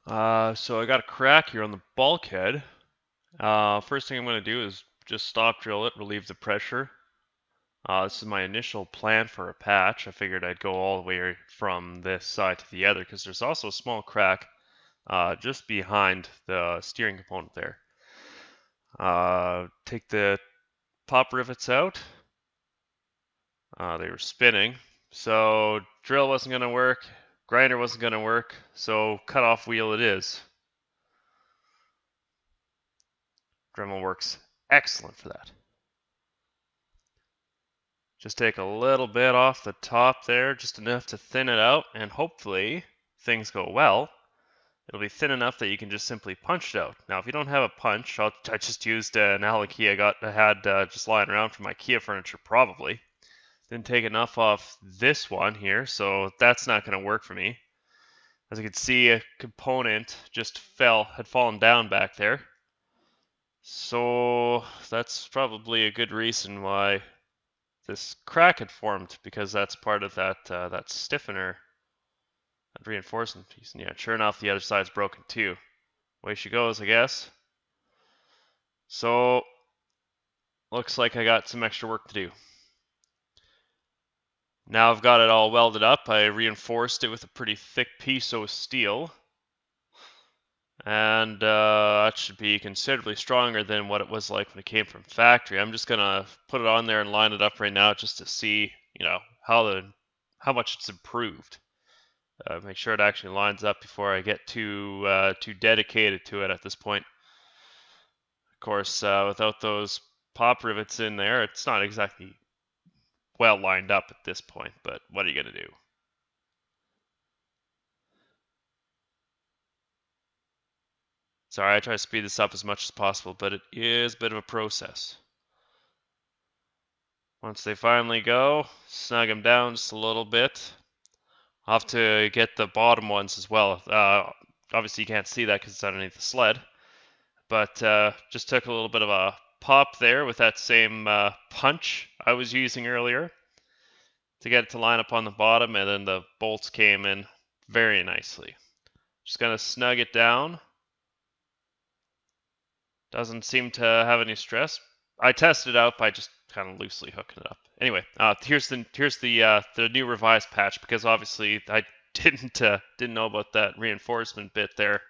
So I got a crack here on the bulkhead. First thing I'm going to do is just stop drill it, relieve the pressure. This is my initial plan for a patch. I figured I'd go all the way from this side to the other because there's also a small crack just behind the steering component there. Take the pop rivets out. They were spinning, so drill wasn't going to work, grinder wasn't going to work, so cut off wheel it is. Dremel works excellent for that. Just take a little bit off the top there, just enough to thin it out, and hopefully things go well. It'll be thin enough that you can just simply punch it out. Now, if you don't have a punch, I just used an Allen-key I had just lying around from IKEA furniture, probably. Didn't take enough off this one here, so that's not going to work for me. As you can see, a component just had fallen down back there. So that's probably a good reason why this crack had formed, because that's part of that stiffener, that reinforcement piece. And yeah, sure enough, the other side's broken too. Way she goes, I guess. So looks like I got some extra work to do. Now I've got it all welded up. I reinforced it with a pretty thick piece of steel. And that should be considerably stronger than what it was like when it came from factory. I'm just gonna put it on there and line it up right now just to see, how much it's improved. Make sure it actually lines up before I get too dedicated to it at this point. Of course, without those pop rivets in there, it's not exactly well lined up at this point, but what are you gonna do? Sorry, I try to speed this up as much as possible, but it is a bit of a process. Once they finally go, snug them down just a little bit. I'll have to get the bottom ones as well. Obviously you can't see that because it's underneath the sled, but just took a little bit of a pop there with that same punch I was using earlier to get it to line up on the bottom, and then the bolts came in very nicely. Just gonna snug it down. Doesn't seem to have any stress. I tested it out by just kind of loosely hooking it up. Anyway, here's the new revised patch, because obviously I didn't know about that reinforcement bit there.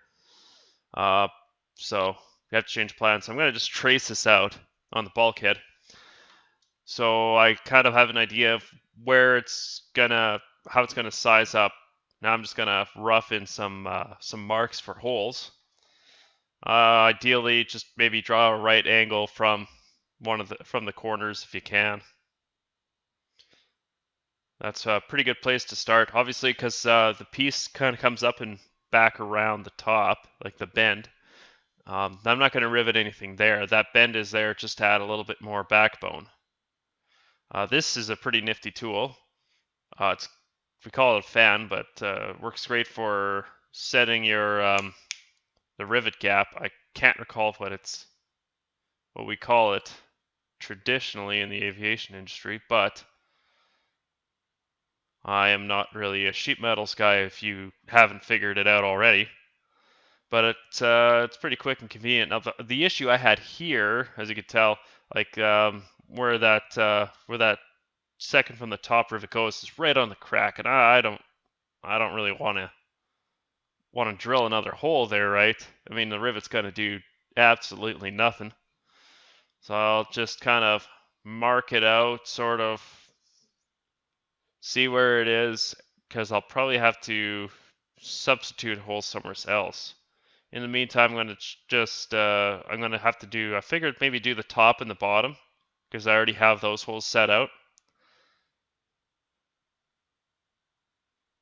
So we have to change plans. So I'm gonna just trace this out on the bulkhead, so I kind of have an idea of how it's gonna size up. Now I'm just gonna rough in some marks for holes. Ideally, just maybe draw a right angle from from the corners if you can. That's a pretty good place to start, obviously, because the piece kind of comes up and back around the top, like the bend. I'm not going to rivet anything there. That bend is there just to add a little bit more backbone. This is a pretty nifty tool. We call it a fan, but works great for setting your the rivet gap. I can't recall what we call it traditionally in the aviation industry, but I am not really a sheet metals guy if you haven't figured it out already. But it's pretty quick and convenient. Now the issue I had here, as you could tell, like where that second from the top rivet goes is right on the crack, and I don't really want to drill another hole there, right? I mean, the rivet's gonna do absolutely nothing. So I'll just kind of mark it out, sort of see where it is, because I'll probably have to substitute a hole somewhere else. In the meantime, I'm going to I'm going to have to I figured maybe do the top and the bottom, because I already have those holes set out.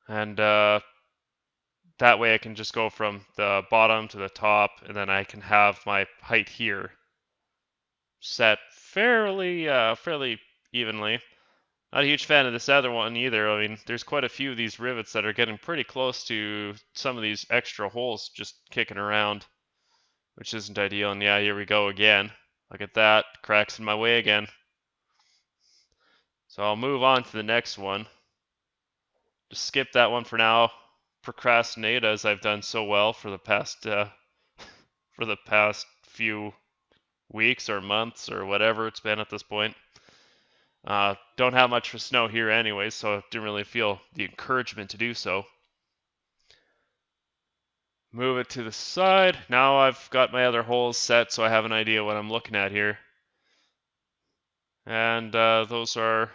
And that way I can just go from the bottom to the top, and then I can have my height here set fairly evenly. Not a huge fan of this other one either. I mean, there's quite a few of these rivets that are getting pretty close to some of these extra holes just kicking around, which isn't ideal. And yeah, here we go again. Look at that, cracks in my way again. So I'll move on to the next one. Just skip that one for now. procrastinate as I've done so well for the past few weeks or months or whatever it's been at this point. Don't have much for snow here anyway, so I didn't really feel the encouragement to do so. Move it to the side. Now I've got my other holes set, so I have an idea what I'm looking at here. And those are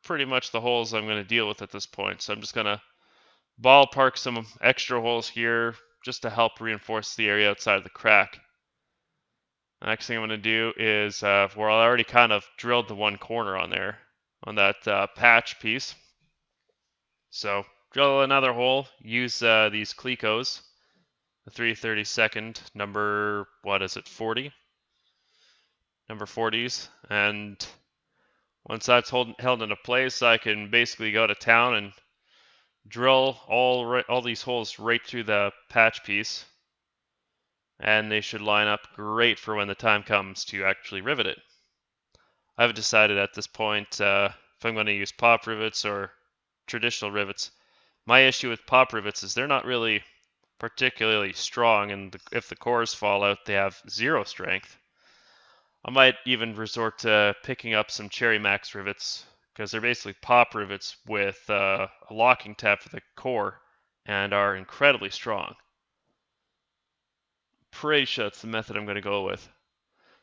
pretty much the holes I'm going to deal with at this point. So I'm just going to ballpark some extra holes here just to help reinforce the area outside of the crack. The next thing I'm going to do is where I already kind of drilled the one corner on there, on that patch piece. So drill another hole, use these Clecos, the 332nd, number, what is it, 40? Number 40s. And once that's held into place, I can basically go to town and drill all these holes right through the patch piece. And they should line up great for when the time comes to actually rivet it. I haven't decided at this point if I'm going to use pop rivets or traditional rivets. My issue with pop rivets is they're not really particularly strong, and if the cores fall out, they have zero strength. I might even resort to picking up some Cherry Max rivets, because they're basically pop rivets with a locking tab for the core and are incredibly strong. Pretty sure that's the method I'm going to go with.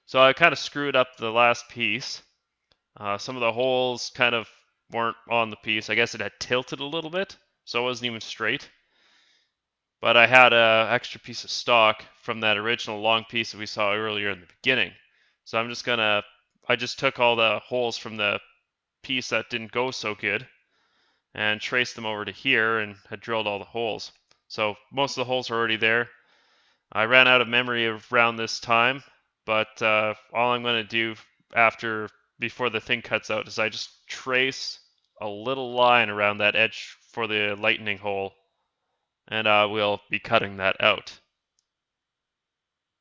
So I kind of screwed up the last piece. Some of the holes kind of weren't on the piece. I guess it had tilted a little bit, so it wasn't even straight. But I had an extra piece of stock from that original long piece that we saw earlier in the beginning. So I just took all the holes from the piece that didn't go so good and traced them over to here and had drilled all the holes. So most of the holes are already there. I ran out of memory around this time, but all I'm going to do before the thing cuts out is I just trace a little line around that edge for the lightning hole, and we'll be cutting that out.